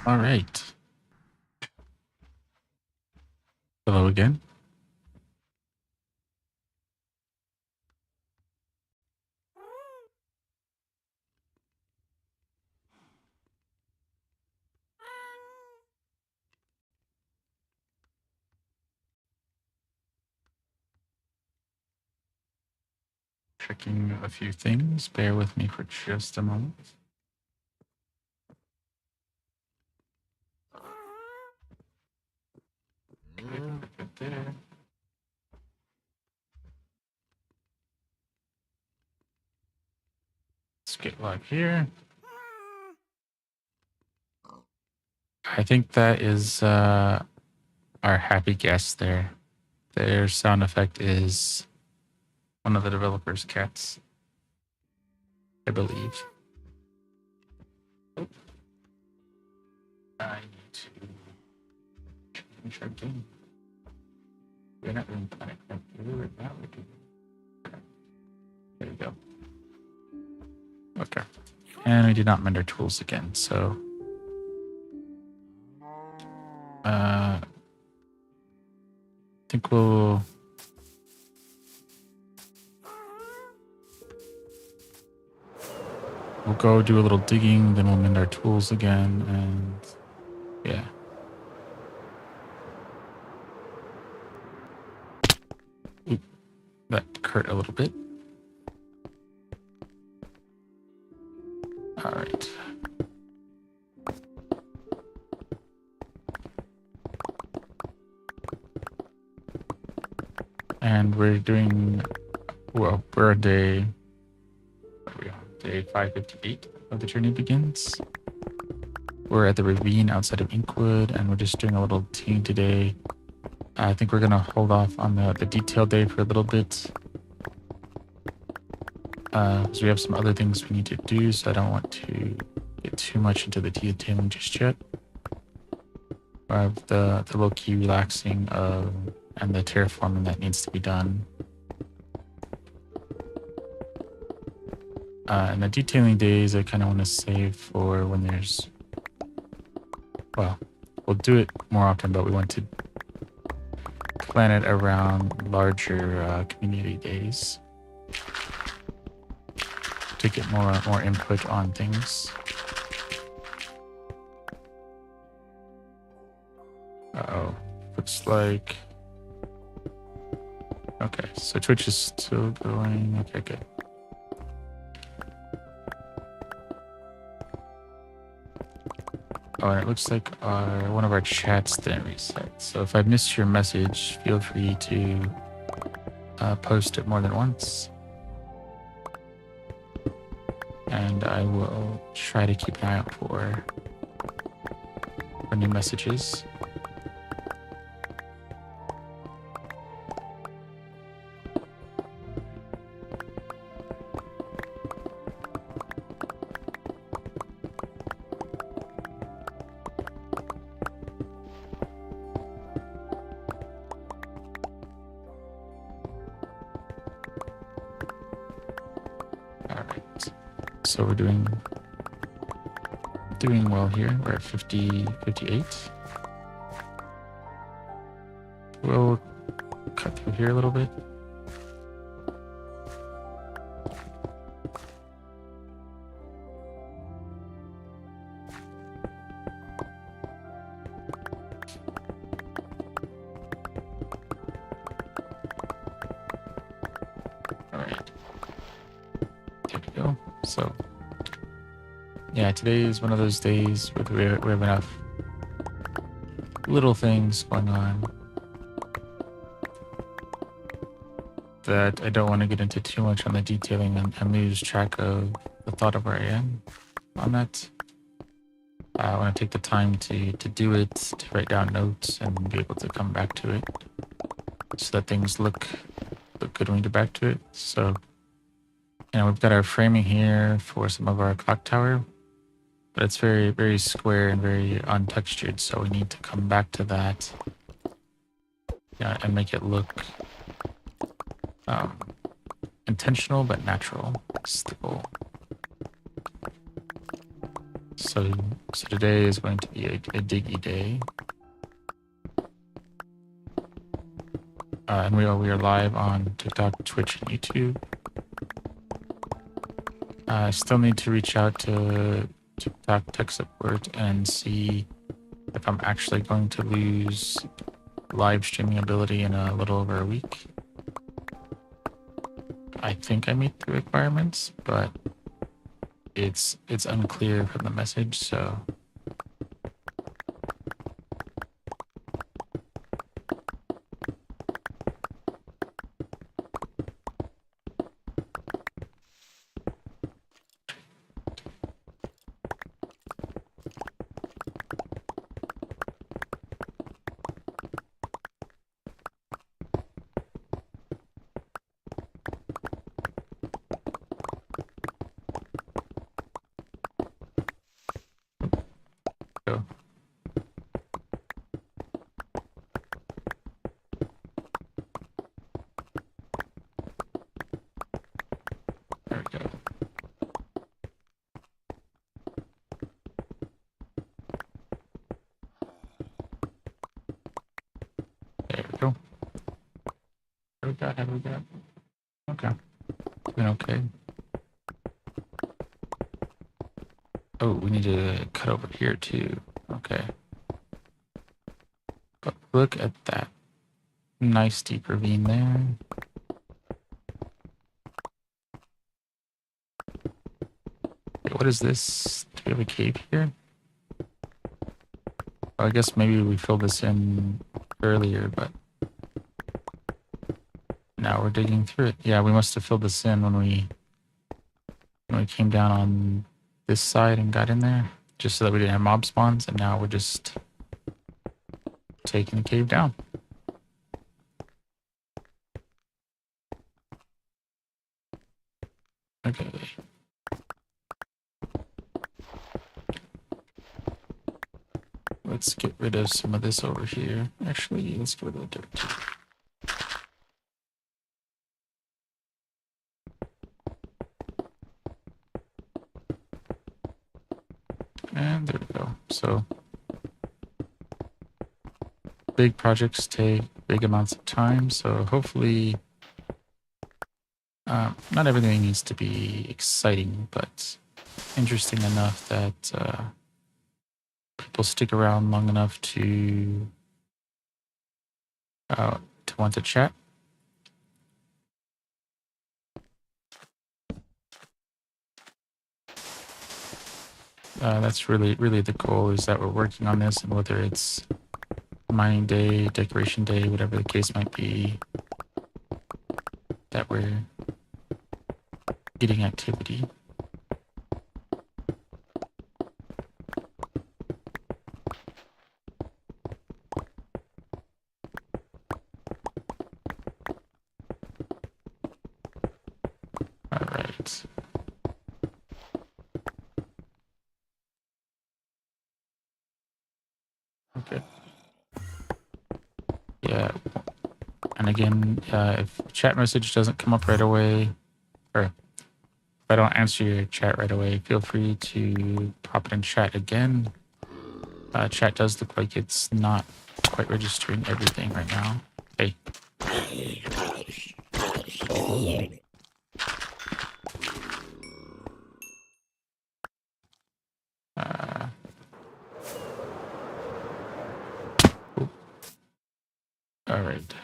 All right. Hello again. Checking a few things. Bear with me for just a moment. Good there. Let's get log here. I think that is our happy guest there. Their sound effect is one of the developer's cats, I believe. Oh. I need to change our game. We're not doing Planet Computer right now. We're doing... Okay. There you go. Okay. And we did not mend our tools again, so... I think we'll go do a little digging, then we'll mend our tools again, and yeah. Oop, that hurt a little bit. All right. And we're doing, well, we're on day 558 of the journey begins. We're at the ravine outside of Inkwood, and we're just doing a little team today. I think we're gonna hold off on the detail day for a little bit. Because we have some other things we need to do, so I don't want to get too much into the detailing just yet. I have the low-key relaxing and the terraforming that needs to be done. And the detailing days I kind of want to save for when there's... Well, we'll do it more often, but we want to plan it around larger community days to get more input on things. Uh-oh. Looks like... Okay, so Twitch is still going. Okay, good. Oh, and it looks like one of our chats didn't reset. So if I missed your message, feel free to post it more than once. And I will try to keep an eye out for new messages. So we're doing well here. We're at 58. We'll cut through here a little bit. All right. There we go. So yeah, today is one of those days where we have enough little things going on that I don't want to get into too much on the detailing and lose track of the thought of where I am on that. I want to take the time to do it, to write down notes and be able to come back to it so that things look good when we get back to it. So, you know, we've got our framing here for some of our clock tower, but it's very, very square and very untextured. So we need to come back to that, yeah, and make it look intentional but natural is the goal. So today is going to be a diggy day. And we are live on TikTok, Twitch, and YouTube. I still need to reach out to TikTok tech support and see if I'm actually going to lose live streaming ability in a little over a week. I think I meet the requirements, but it's unclear from the message, so go. There we go. There we go. What do we got? How do we got? Okay. Doing okay. Oh, we need to cut over here too. Okay. But look at that. Nice deep ravine there. Wait, what is this? Do we have a cave here? Oh, I guess maybe we filled this in earlier, but now we're digging through it. Yeah, we must have filled this in when we came down on this side and got in there, just so that we didn't have mob spawns, and now we're just taking the cave down. Okay. Let's get rid of some of this over here. Actually, let's get rid of the dirt. And there we go. So big projects take big amounts of time, so hopefully not everything needs to be exciting, but interesting enough that people stick around long enough to want to chat. That's really the goal, is that we're working on this, and whether it's mining day, decoration day, whatever the case might be, that we're getting activity. All right. Okay. Yeah. And again, if chat message doesn't come up right away, or if I don't answer your chat right away, feel free to pop it in chat again. Chat does look like it's not quite registering everything right now. Hey. All right.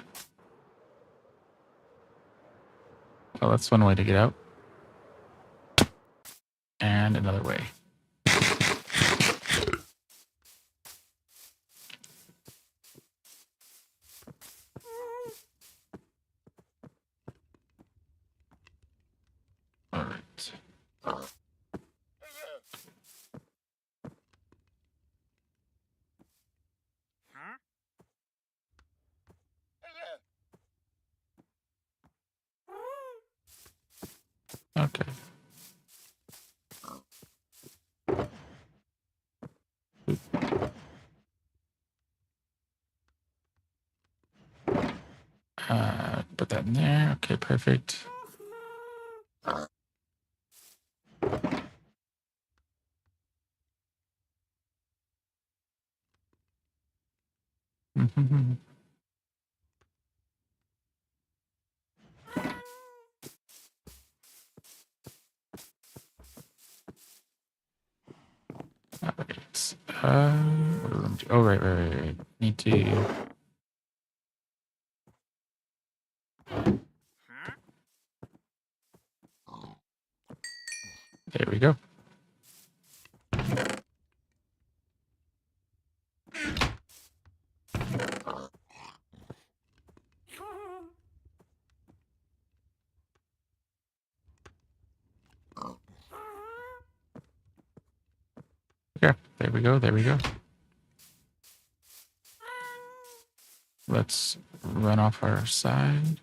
Well, that's one way to get out. And another way. All right. Okay. Put that in there. Okay, perfect. Mhm. All right. What do we want to do? Oh, right. Need to. There we go. Yeah, there we go. There we go. Let's run off our side.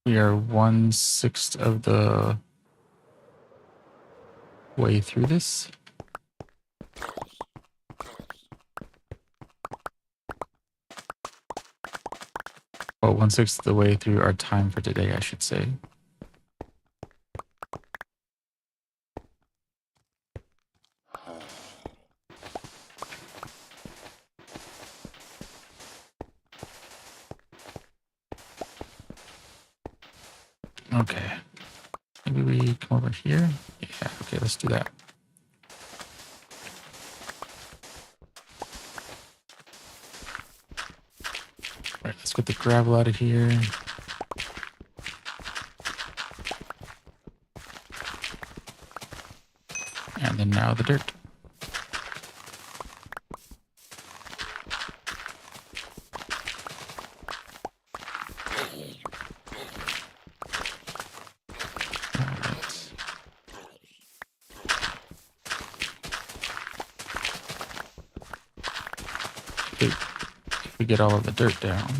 We are 1/6 of the way through this. Well, 1/6 of the way through our time for today, I should say. Okay. Maybe we come over here. Yeah, okay, let's do that. All right, let's get the gravel out of here. And then now the dirt. If we get all of the dirt down,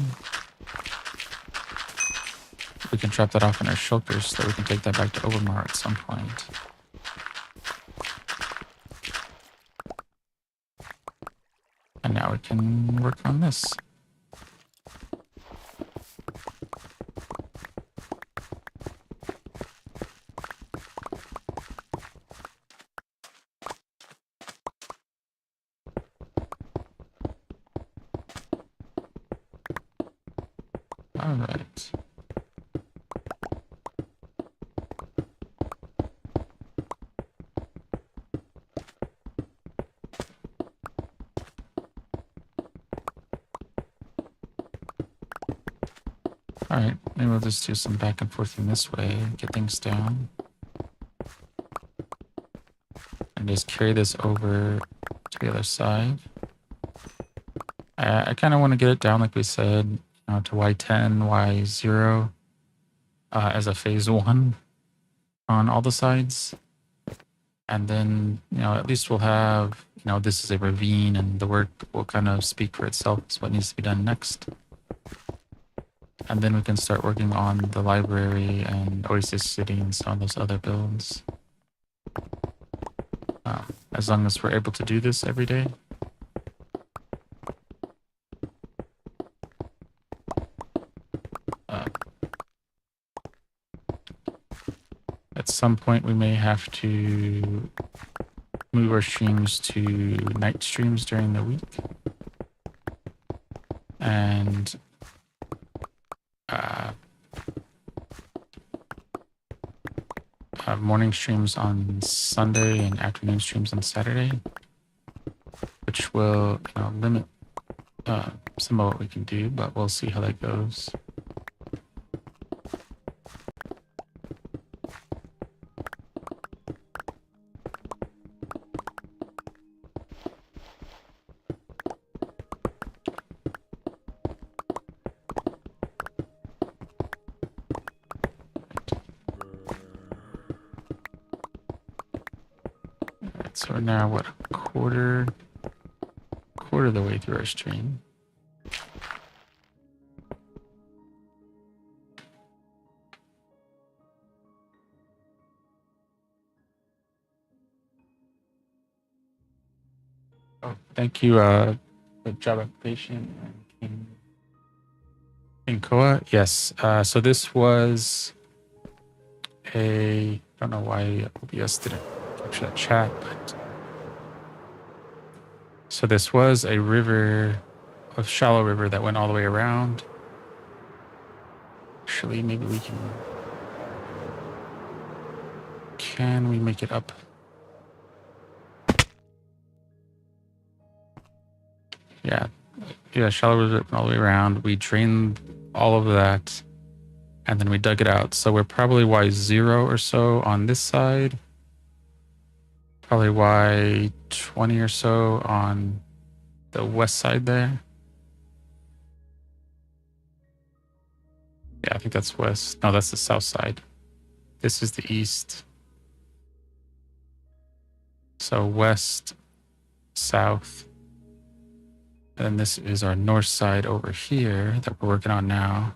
we can trap that off in our shulkers so that we can take that back to Overmorrow at some point. And now we can work on this. All right. All right, maybe we'll just do some back and forth in this way, get things down. And just carry this over to the other side. I kind of want to get it down, like we said, to Y10, Y0 as a phase 1 on all the sides. And then, at least we'll have, this is a ravine and the work will kind of speak for itself. It's what needs to be done next. And then we can start working on the library and Oasis City and some of those other builds. As long as we're able to do this every day. At some point, we may have to move our streams to night streams during the week. And morning streams on Sunday and afternoon streams on Saturday, which will limit some of what we can do, but we'll see how that goes. So we're now, what, a quarter of the way through our stream. Oh, thank you, good job application. Inkoa, yes. So this was I don't know why OBS didn't capture that chat. But so this was a river, a shallow river that went all the way around. Actually, maybe we can we make it up? Yeah, shallow river went all the way around. We drained all of that, and then we dug it out. So we're probably Y0 or so on this side. Probably Y20 or so on the west side there. Yeah, I think that's west. No, that's the south side. This is the east. So west, south. And then this is our north side over here that we're working on now.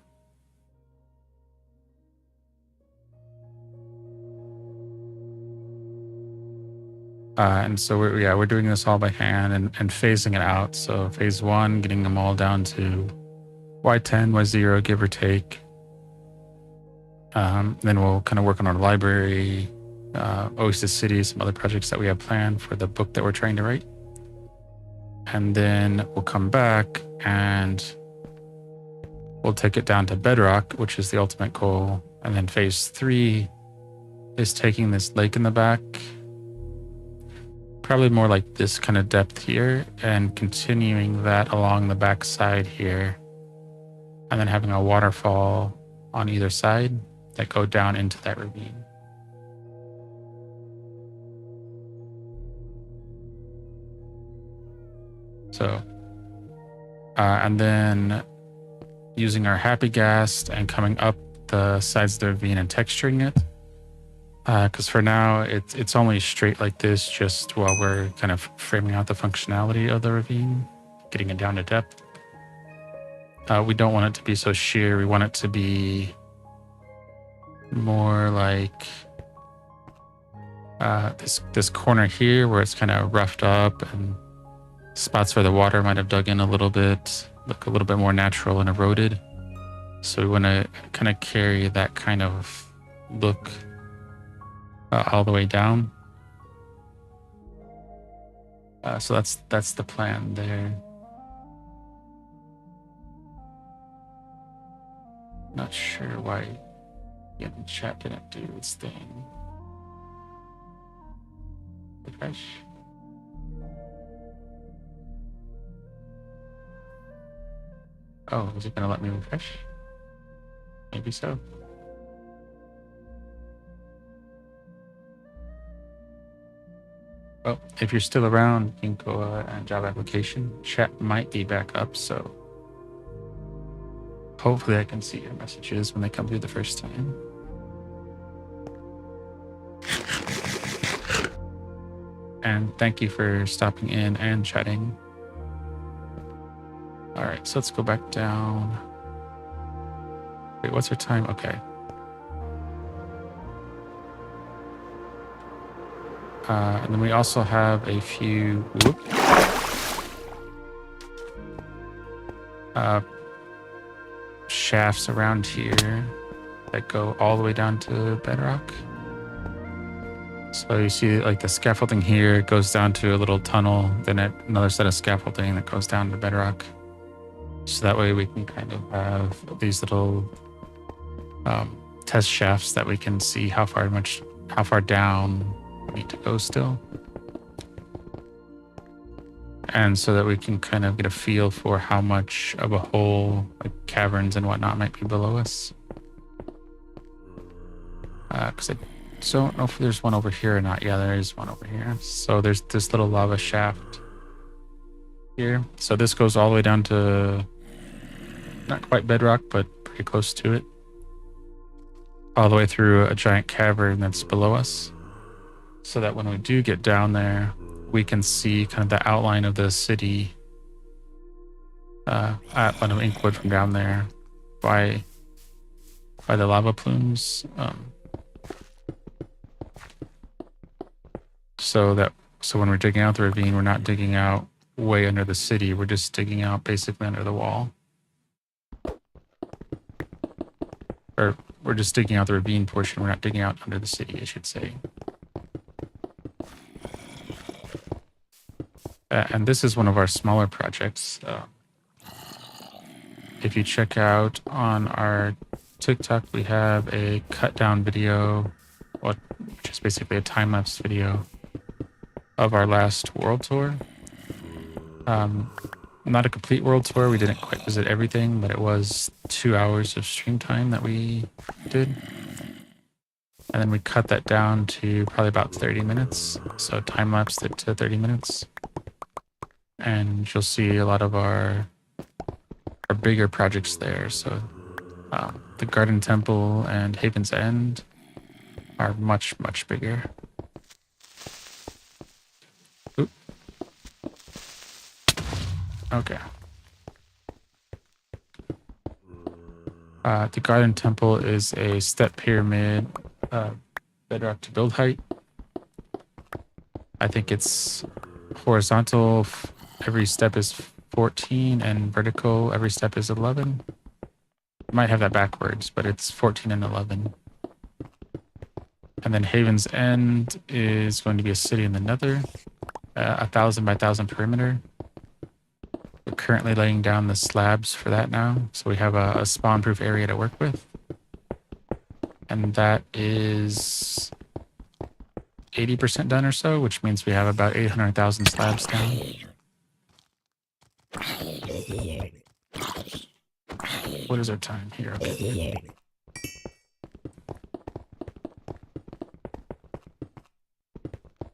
And so we're doing this all by hand and phasing it out. So phase 1, getting them all down to Y10, Y0, give or take. Then we'll kind of work on our library, Oasis City, some other projects that we have planned for the book that we're trying to write. And then we'll come back and we'll take it down to bedrock, which is the ultimate goal. And then phase 3 is taking this lake in the back, probably more like this kind of depth here, and continuing that along the back side here. And then having a waterfall on either side that go down into that ravine. So, and then using our happy gas and coming up the sides of the ravine and texturing it. Because for now, it's only straight like this, just while we're kind of framing out the functionality of the ravine, getting it down to depth. We don't want it to be so sheer. We want it to be more like this corner here where it's kind of roughed up and spots where the water might have dug in a little bit, look a little bit more natural and eroded. So we want to kind of carry that kind of look all the way down. So that's the plan there. Not sure why the chat didn't do its thing. Refresh. Oh, is it gonna let me refresh? Maybe so. Well, if you're still around, Inkwood and job application, chat might be back up, so hopefully I can see your messages when they come through the first time. And thank you for stopping in and chatting. All right, so let's go back down. Wait, what's our time? Okay. And then we also have a few shafts around here that go all the way down to bedrock. So you see like the scaffolding here goes down to a little tunnel, then another set of scaffolding that goes down to bedrock. So that way we can kind of have these little test shafts that we can see how far down we need to go still. And so that we can kind of get a feel for how much of a hole, like caverns and whatnot, might be below us. Because I don't know if there's one over here or not. Yeah, there is one over here. So there's this little lava shaft here. So this goes all the way down to not quite bedrock, but pretty close to it. All the way through a giant cavern that's below us. So that when we do get down there, we can see kind of the outline of the city outline of Inkwood from down there by the lava plumes. So when we're digging out the ravine, we're not digging out way under the city. We're just digging out basically under the wall. Or we're just digging out the ravine portion. We're not digging out under the city, I should say. And this is one of our smaller projects. If you check out on our TikTok, we have a cut down video, which is basically a time lapse video of our last world tour. Not a complete world tour. We didn't quite visit everything, but it was 2 hours of stream time that we did. And then we cut that down to probably about 30 minutes. So time lapsed it to 30 minutes. And you'll see a lot of our bigger projects there. So the Garden Temple and Haven's End are much, much bigger. Oop. Okay. The Garden Temple is a step pyramid, bedrock to build height. I think it's horizontal. Every step is 14 and vertical. Every step is 11. Might have that backwards, but it's 14 and 11. And then Haven's End is going to be a city in the Nether, 1,000 by 1,000 perimeter. We're currently laying down the slabs for that now, so we have a spawn-proof area to work with. And that is 80% done or so, which means we have about 800,000 slabs down. What is our time here? Okay.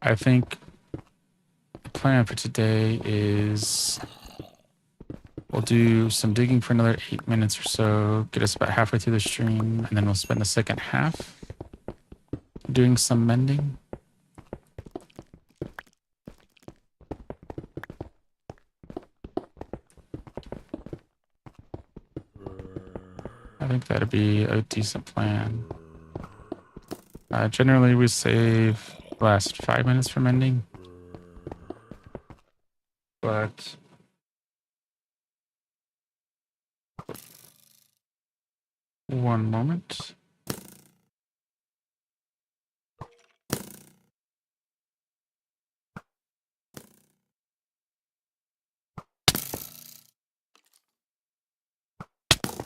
I think the plan for today is we'll do some digging for another 8 minutes or so, get us about halfway through the stream, and then we'll spend the second half doing some mending. I think that'd be a decent plan. Generally, we save the last 5 minutes for mending, but one moment.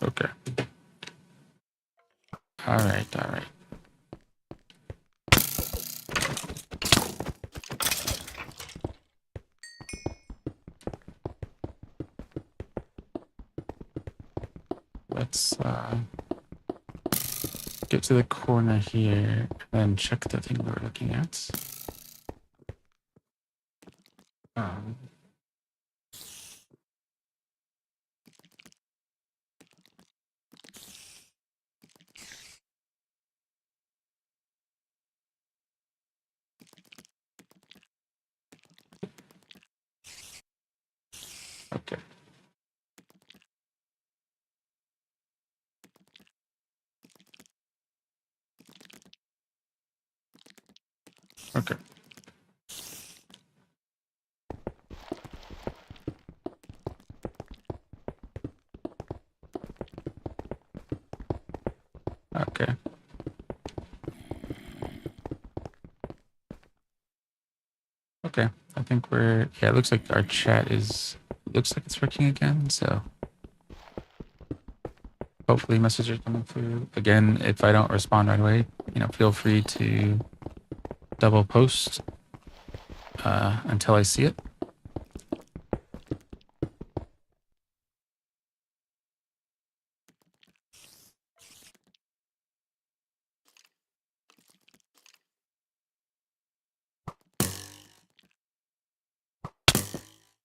Okay. All right. Let's get to the corner here and then check the thing we're looking at. Okay. Okay. Okay. Okay. I think we're, yeah, it looks like our chat looks like it's working again, so hopefully messages are coming through. Again, if I don't respond right away, feel free to double post until I see it.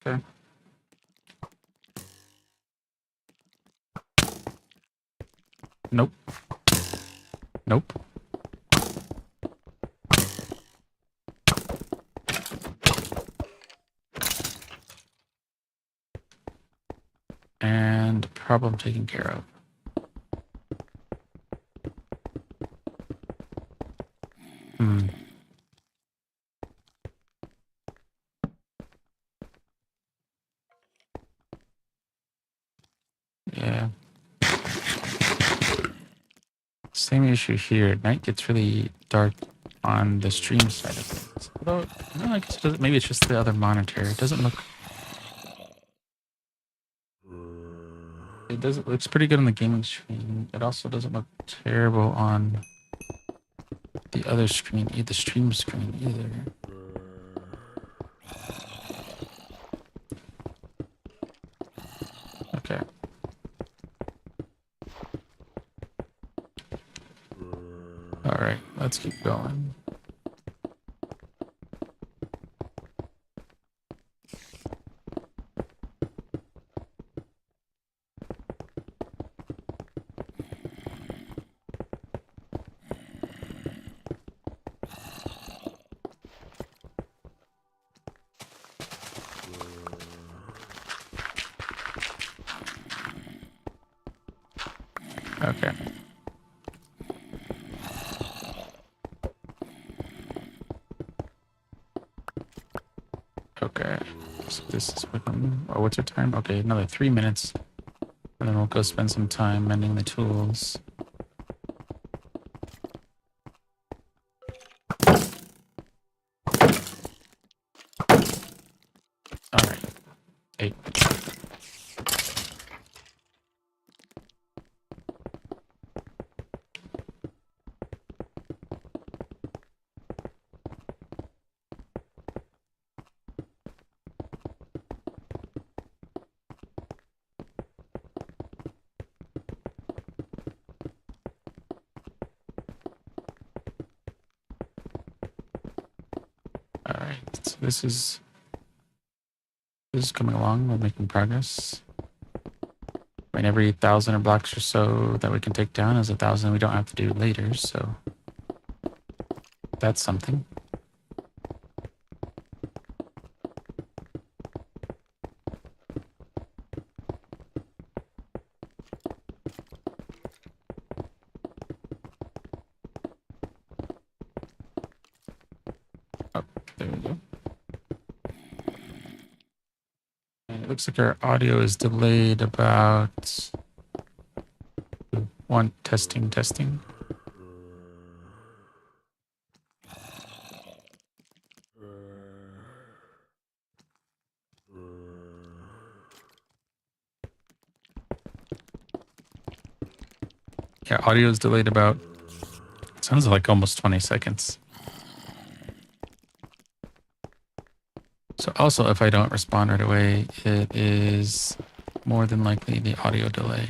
Okay. Nope. Nope. And problem taken care of. Yeah. Same issue here. Night gets really dark on the stream side of things. Although, no, I guess it doesn't, maybe it's just the other monitor. It doesn't look. It doesn't. Looks pretty good on the gaming screen. It also doesn't look terrible on the other screen, the stream screen either. Okay. All right. Let's keep going. Okay. Okay. So this is what's your time? Okay, another 3 minutes. And then we'll go spend some time mending the tools. Alright. 8. Alright. So this is coming along. We're making progress. I mean, every 1,000 blocks or so that we can take down is 1,000 we don't have to do later, so that's something. Oh, there we go. And it looks like our audio is delayed about one testing. Yeah, audio is delayed about, sounds like almost 20 seconds. So also, if I don't respond right away, it is more than likely the audio delay.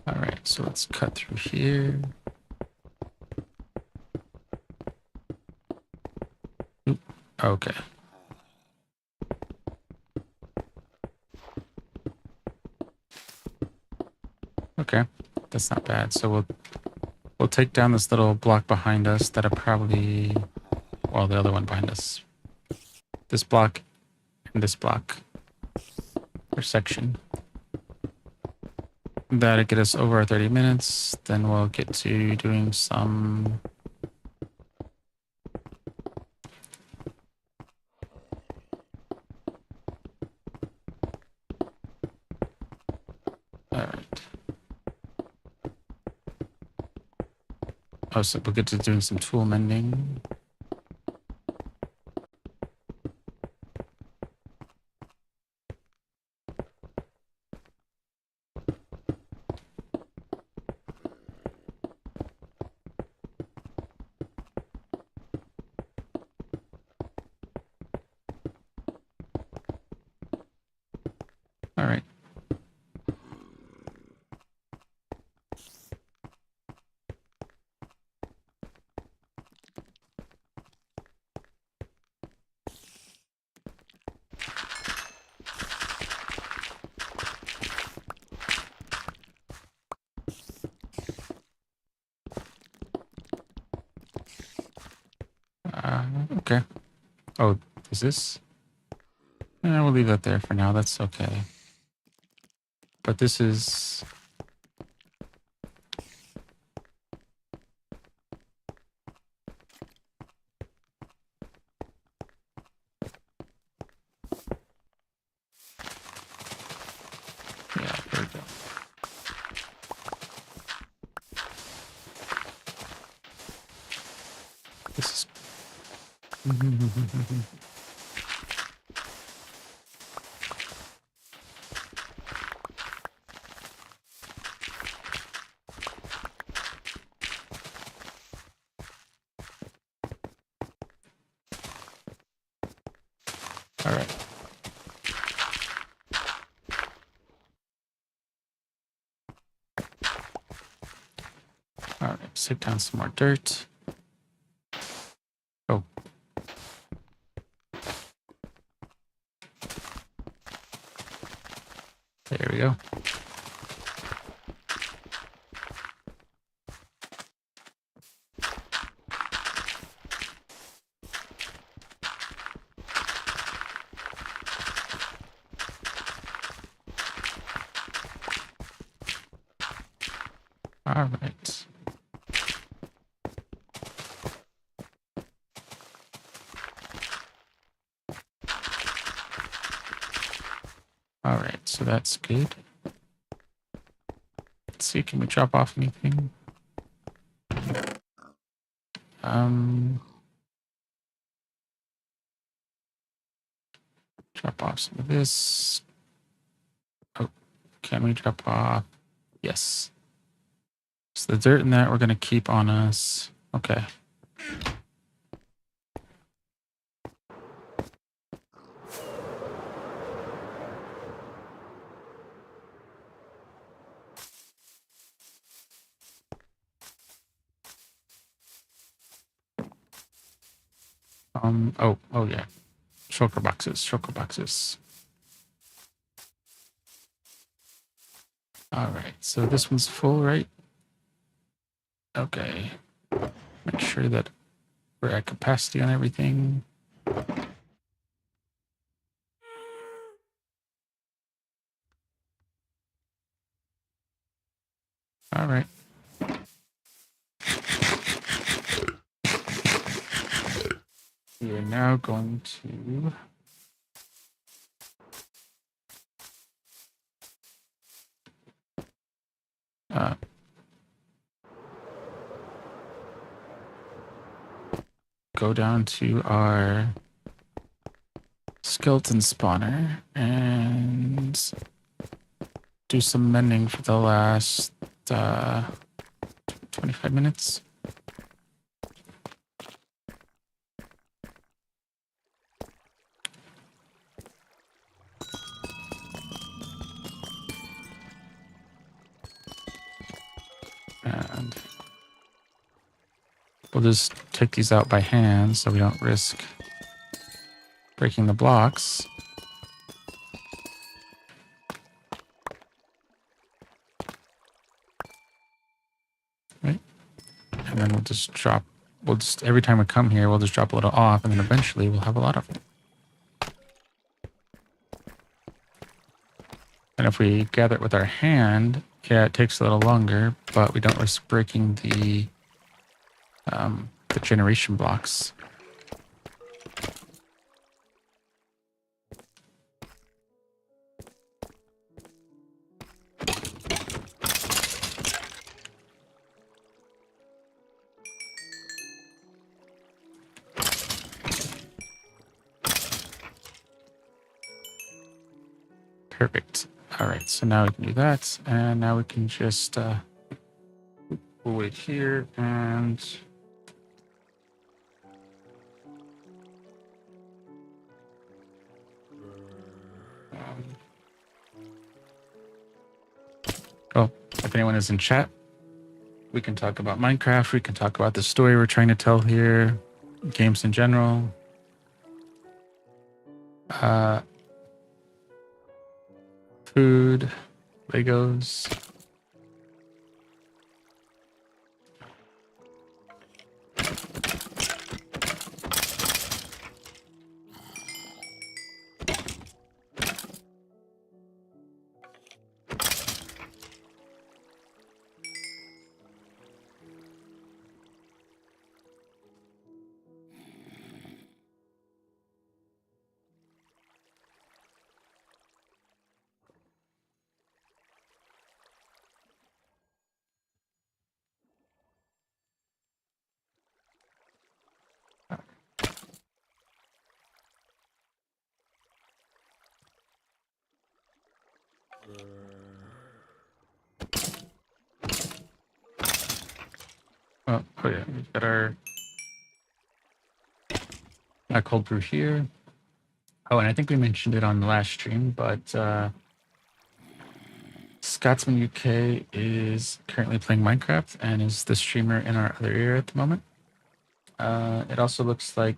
All right, so let's cut through here. Oop, okay. Okay, that's not bad. So we'll take down this little block behind us that'll probably, well, the other one behind us. This block and this block or section. That'll get us over our 30 minutes. Then we'll get to doing some. All right. Oh, so we'll get to doing some tool mending. All right. Okay. Oh, is this? We'll leave that there for now. That's okay. But this is... Yeah, there we go. This is... All right. All right, let's take down some more dirt. Oh. There we go. All right. All right, so that's good. Let's see, can we drop off anything? Drop off some of this. Oh, can we drop off? Yes. So the dirt and that we're going to keep on us. Okay. Oh yeah. Shulker boxes. All right, so this one's full, right? Okay. Make sure that we're at capacity on everything. All right. We are now going to go down to our skeleton spawner and do some mending for the last 25 minutes. And we'll just take these out by hand so we don't risk breaking the blocks. Right? And then we'll just drop, every time we come here, we'll just drop a little off, and then eventually we'll have a lot of it. And if we gather it with our hand, yeah, it takes a little longer, but we don't risk breaking the generation blocks. Perfect. All right, so now we can do that, and now we can just we'll wait here and oh, if anyone is in chat, we can talk about Minecraft. We can talk about the story we're trying to tell here, games in general. Food, Legos. Oh yeah, we've got our cold brew here. Oh, and I think we mentioned it on the last stream, but Scotsman UK is currently playing Minecraft and is the streamer in our other area at the moment. It also looks like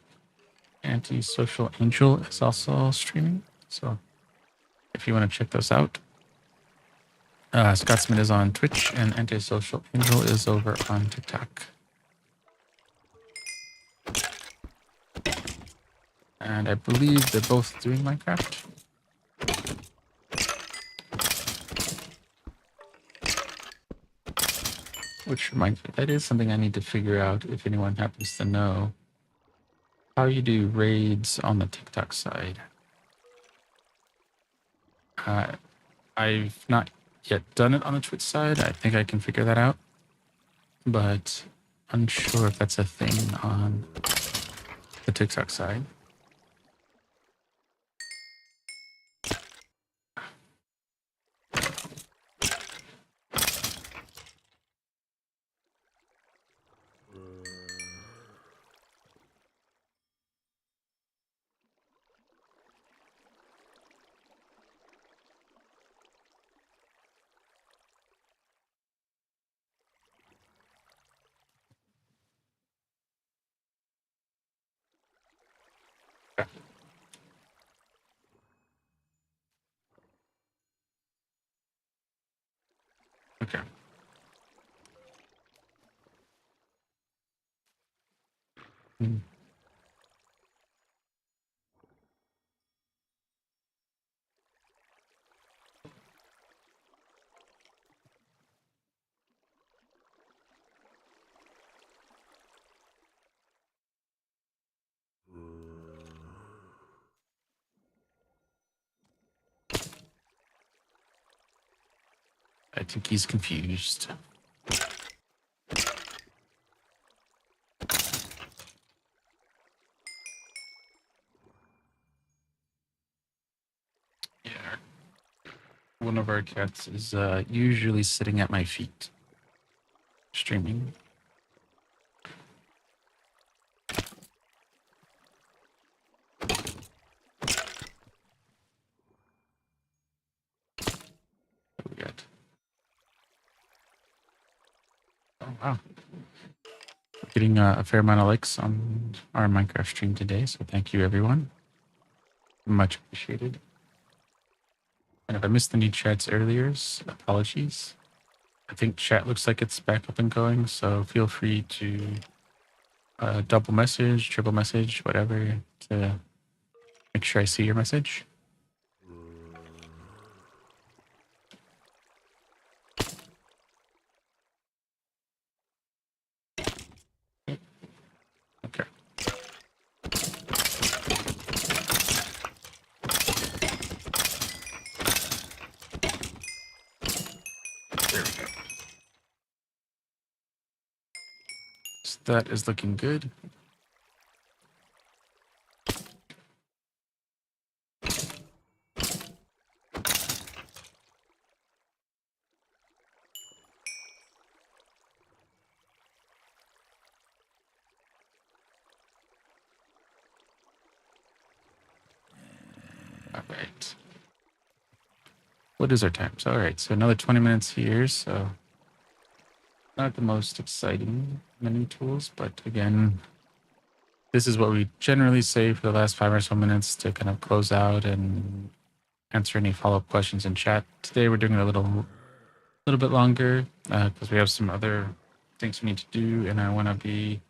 Antisocial Angel is also streaming. So if you want to check those out, Scotsman is on Twitch and Antisocial Angel is over on TikTok. And I believe they're both doing Minecraft. Which reminds me, that is something I need to figure out if anyone happens to know. How you do raids on the TikTok side. I've not yet done it on the Twitch side. I think I can figure that out. But unsure if that's a thing on the TikTok side. Okay. Okay. Mm. I think he's confused. Yeah. One of our cats is usually sitting at my feet, streaming. What we got? Oh, wow. We're getting a fair amount of likes on our Minecraft stream today, so thank you, everyone. Much appreciated. And if I missed any chats earlier, apologies. I think chat looks like it's back up and going, so feel free to double message, triple message, whatever, to make sure I see your message. Okay. There we go. So that is looking good. All right. What is our time? So, all right. So another 20 minutes here. So not the most exciting menu tools, but again, this is what we generally say for the last 5 or so minutes to kind of close out and answer any follow-up questions in chat. Today we're doing it a little bit longer because we have some other things we need to do, and I want to be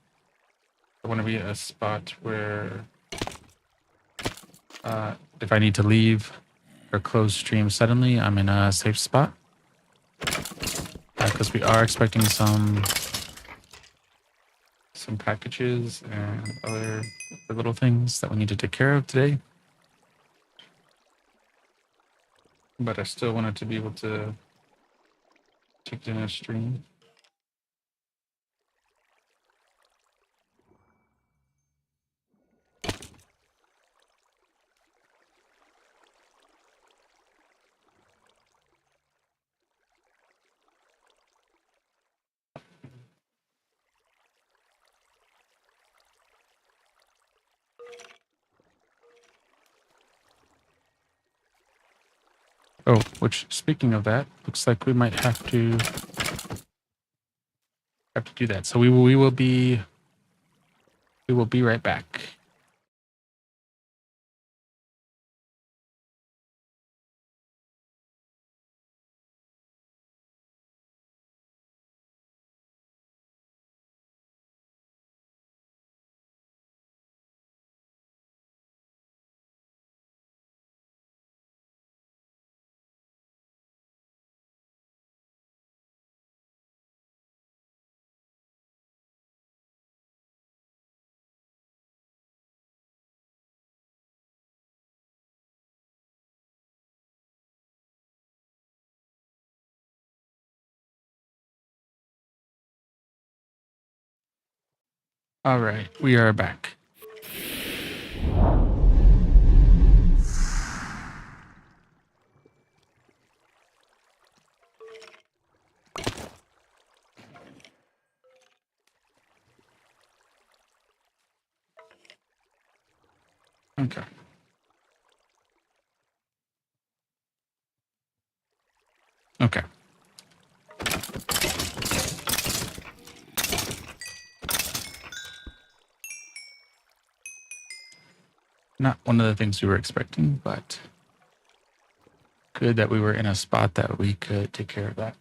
at a spot where if I need to leave or close stream suddenly, I'm in a safe spot because we are expecting some packages and other little things that we need to take care of today. But I still wanted to be able to take it in a stream. Oh, which, speaking of that, looks like we might have to do that. So we will be right back. All right, we are back. Okay. Okay. Not one of the things we were expecting, but good that we were in a spot that we could take care of that.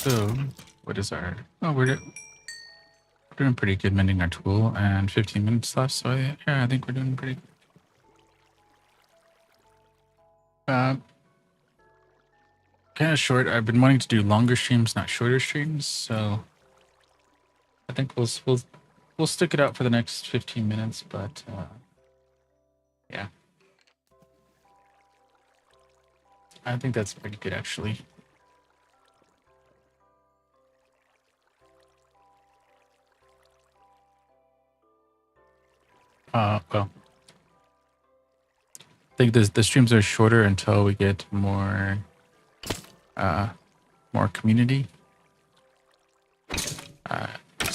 So, what is our? Oh, we're doing pretty good mending our tool, and 15 minutes left. So yeah, I think we're doing pretty. Kind of short. I've been wanting to do longer streams, not shorter streams. So I think we'll stick it out for the next 15 minutes. But yeah, I think that's pretty good actually. Well, I think the streams are shorter until we get more community.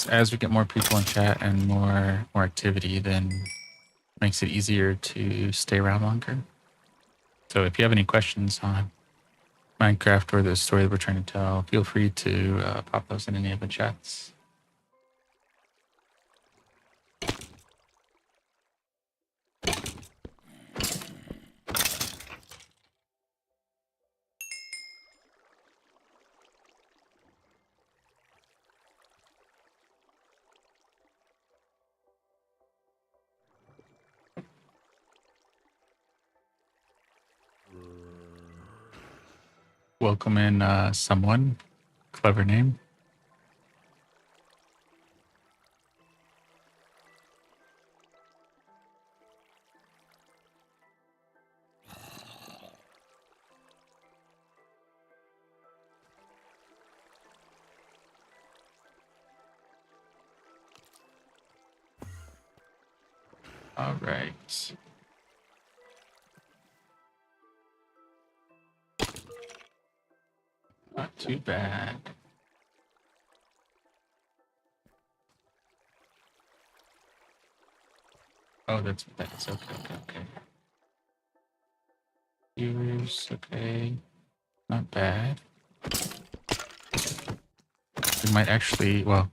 As we get more people in chat and more activity, then it makes it easier to stay around longer. So if you have any questions on Minecraft or the story that we're trying to tell, feel free to pop those in any of the chats. Welcome in someone, Clever name. All right. Not too bad. Oh, that's okay. Okay. Viewers, okay. Not bad. We might actually, well,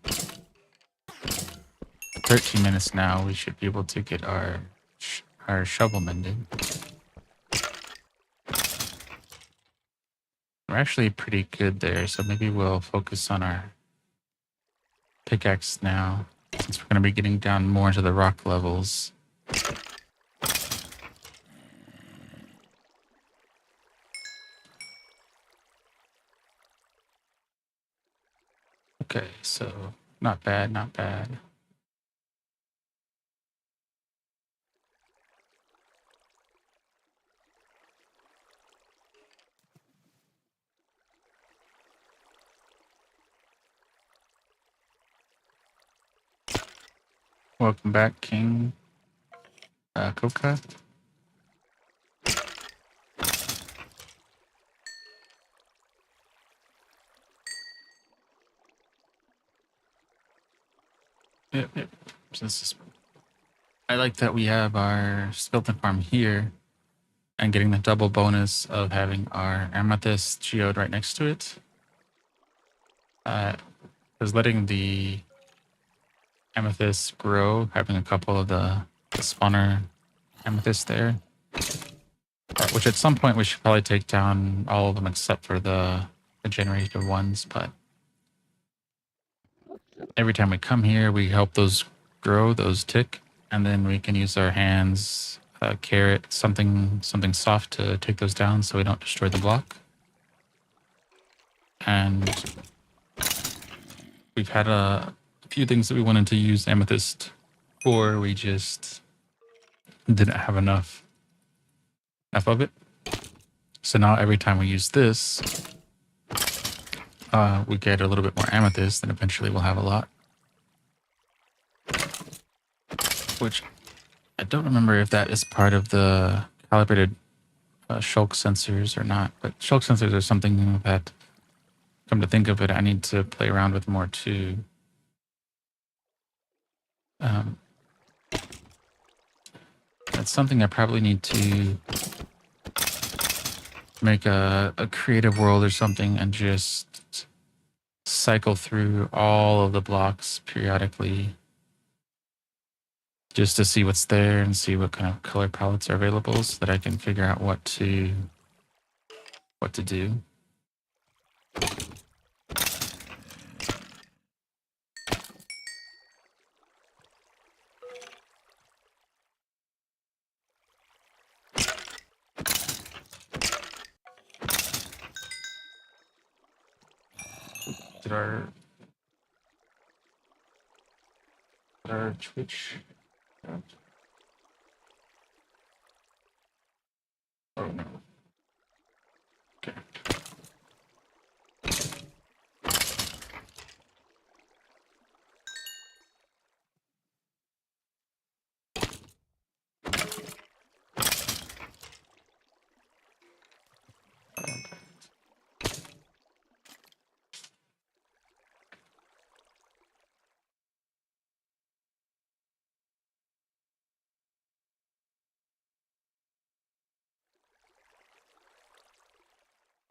13 minutes now. We should be able to get our shovel mended. We're actually pretty good there, so maybe we'll focus on our pickaxe now, since we're going to be getting down more into the rock levels. Okay, so not bad, not bad. Welcome back, King Coca. Yep. I like that we have our skeleton farm here and getting the double bonus of having our amethyst geode right next to it. Because letting the amethyst grow, having a couple of the spawner amethyst there, which at some point we should probably take down all of them except for the generated ones, but every time we come here, we help those grow, those tick, and then we can use our hands, carrot, something soft to take those down so we don't destroy the block. And we've had a few things that we wanted to use amethyst for, we just didn't have enough of it. So now every time we use this, we get a little bit more amethyst, and eventually we'll have a lot. Which I don't remember if that is part of the calibrated shulk sensors or not, but shulk sensors are something that, come to think of it, I need to play around with more too. That's something I probably need to make a creative world or something and just cycle through all of the blocks periodically just to see what's there and see what kind of color palettes are available so that I can figure out what to do. Did our Twitch? Oh no. Okay.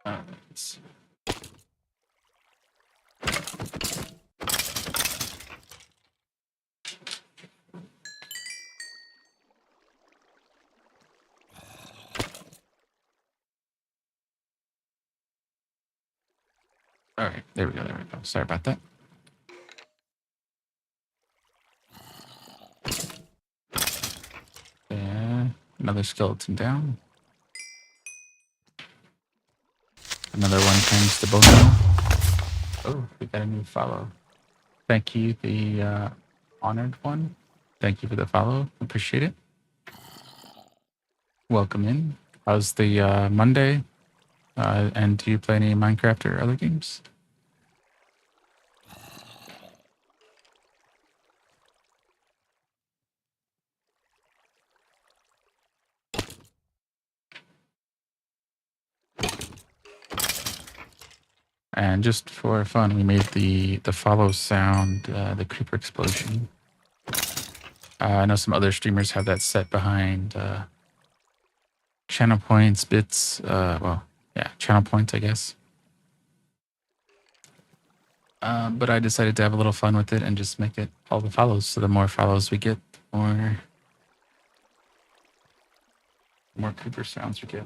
Let's see. All right, there we go. Sorry about that. Another skeleton down. Another one turns to bone meal. Oh, we got a new follow. Thank you, the honored one. Thank you for the follow. Appreciate it. Welcome in. How's the Monday? And do you play any Minecraft or other games? And just for fun, we made the follow sound, the creeper explosion. I know some other streamers have that set behind channel points, bits. Well, yeah, channel points, I guess. But I decided to have a little fun with it and just make it all the follows. So the more follows we get, the more creeper sounds we get.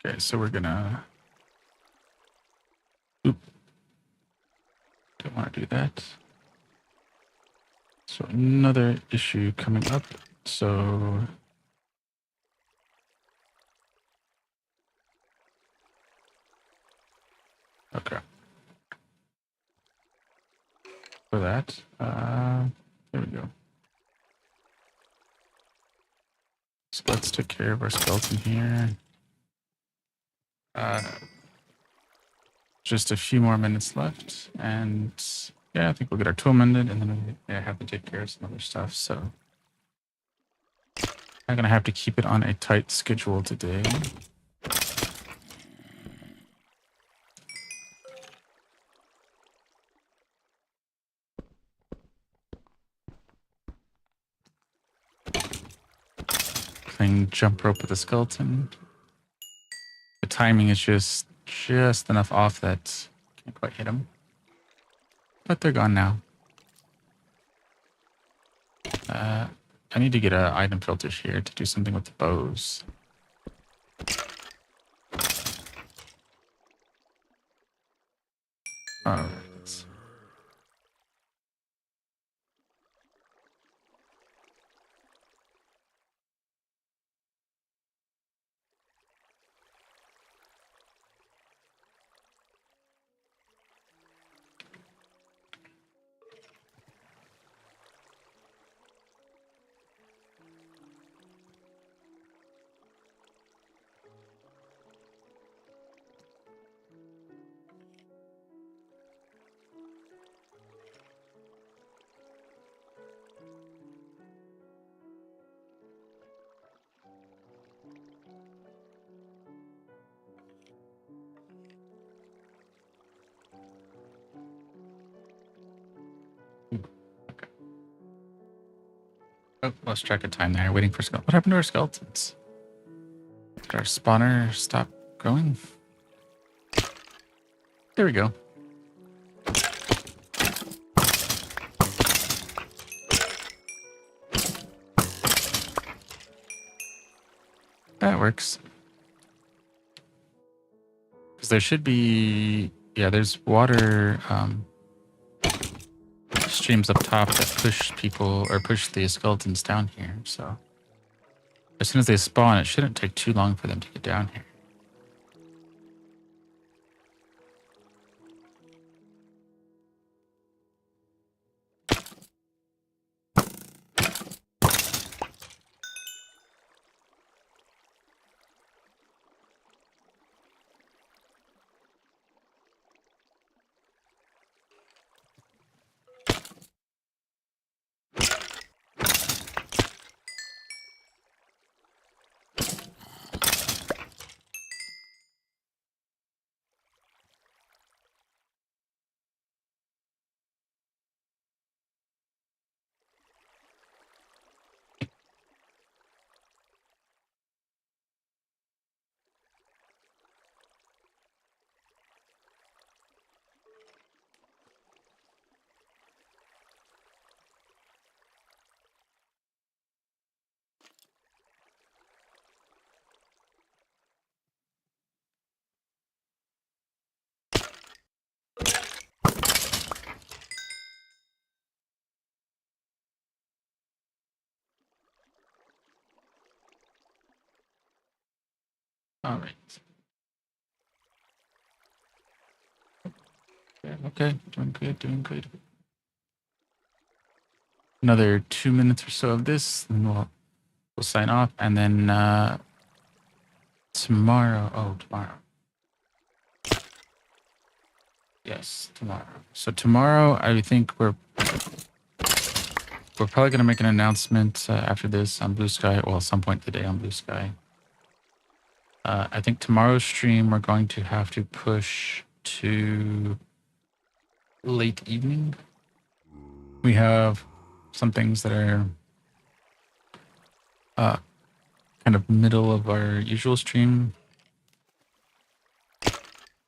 Okay, so we're gonna. Oop, don't want to do that. So another issue coming up. So okay, for that, there we go. So let's take care of our skeleton here. Just a few more minutes left, and yeah, I think we'll get our tool mended, and then I have to take care of some other stuff. So I'm gonna have to keep it on a tight schedule today. Playing jump rope with the skeleton. The timing is just enough off that can't quite hit them, but they're gone now. I need to get an item filter here to do something with the bows. All right. Oh, lost track of time there, waiting for skeletons. What happened to our skeletons? Did our spawner stop growing? There we go. That works. Because there should be... Yeah, there's water streams up top that push people or push the skeletons down here. So as soon as they spawn, it shouldn't take too long for them to get down here. All right. Okay, doing good, doing good. Another 2 minutes or so of this, and we'll sign off, and then tomorrow. Oh, tomorrow. Yes, tomorrow. So tomorrow, I think we're probably gonna make an announcement after this on Blue Sky. Well, some point today on Blue Sky. I think tomorrow's stream we're going to have to push to late evening. We have some things that are kind of middle of our usual stream,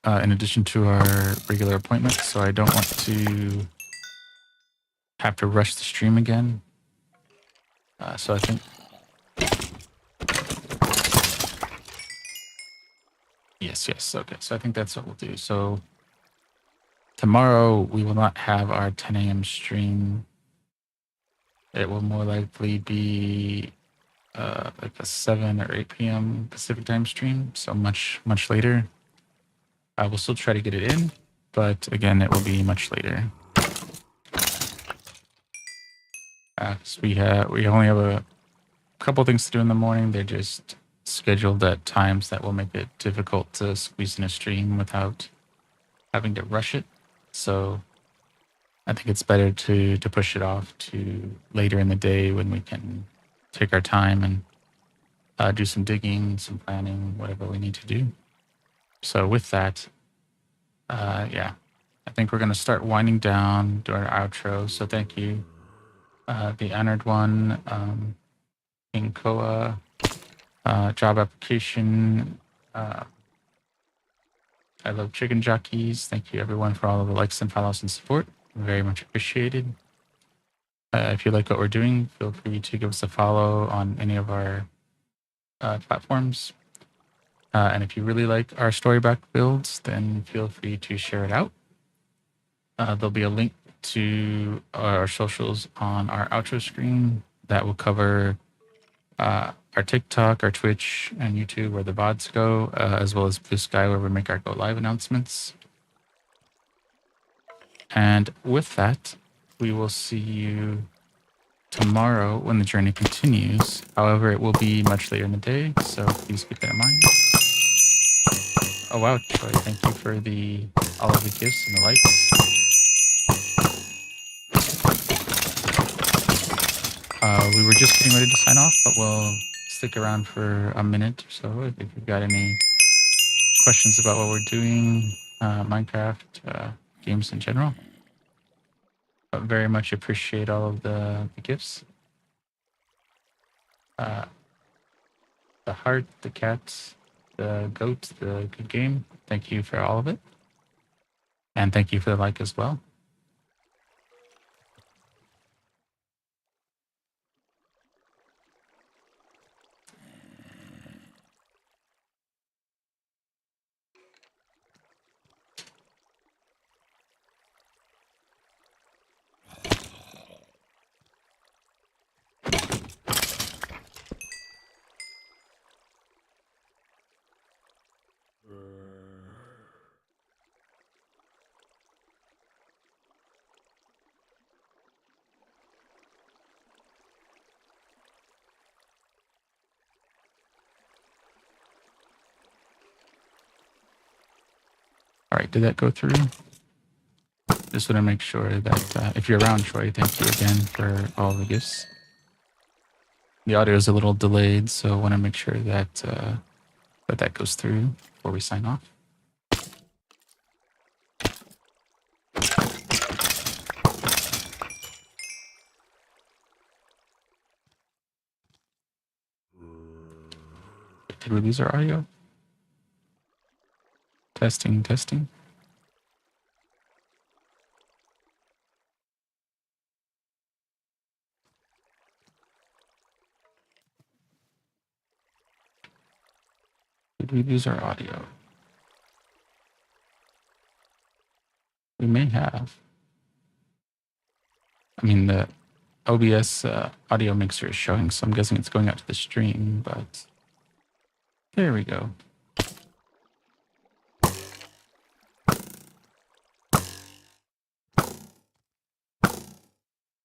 in addition to our regular appointments. So I don't want to have to rush the stream again. So I think, yes, okay. So I think that's what we'll do. So tomorrow we will not have our 10 a.m. stream. It will more likely be like a 7 or 8 p.m. Pacific time stream. So much later. I will still try to get it in, but again, it will be much later. 'Cause we only have a couple things to do in the morning. They're just scheduled at times that will make it difficult to squeeze in a stream without having to rush it. So I think it's better to push it off to later in the day when we can take our time and do some digging, some planning, whatever we need to do. So with that, yeah, I think we're going to start winding down, do our outro. So thank you, the honored one, Inkoa, job application. I love chicken jockeys. Thank you everyone for all of the likes and follows and support. Very much appreciated. If you like what we're doing, feel free to give us a follow on any of our platforms. And if you really like our storyback builds, then feel free to share it out. There'll be a link to our socials on our outro screen that will cover our TikTok, our Twitch, and YouTube where the VODs go, as well as Blue Sky where we make our go live announcements. And with that, we will see you tomorrow when the journey continues. However, it will be much later in the day, so please keep that in mind. Oh wow, Troy, thank you for all of the gifts and the likes. We were just getting ready to sign off, but we'll stick around for a minute or so if you've got any questions about what we're doing, Minecraft, games in general. But very much appreciate all of the gifts. The heart, the cats, the goat, the good game. Thank you for all of it. And thank you for the like as well. right, did that go through? Just want to make sure that if you're around, Troy, thank you again for all the gifts. The audio is a little delayed, so I want to make sure that that goes through before we sign off. Did we lose our audio? Testing, testing. Did we lose our audio? We may have. I mean, the OBS audio mixer is showing, so I'm guessing it's going out to the stream, but there we go.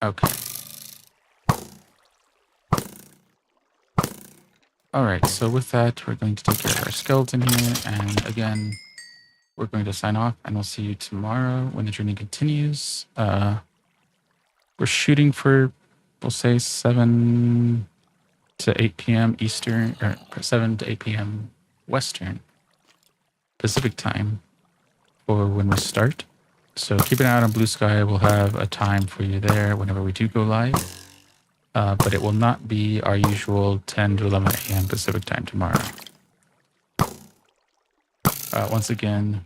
Okay. All right, so with that, we're going to take care of our skeleton here, and again, we're going to sign off, and we'll see you tomorrow when the journey continues. We're shooting for, we'll say 7 to 8 p.m. Eastern, or 7 to 8 p.m. Western Pacific time for when we start. So keep an eye out on Blue Sky. We'll have a time for you there whenever we do go live. But it will not be our usual 10 to 11 a.m. Pacific time tomorrow. Once again,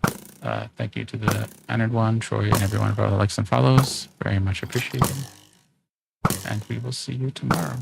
thank you to the honored one, Troy, and everyone for all the likes and follows. Very much appreciated. And we will see you tomorrow.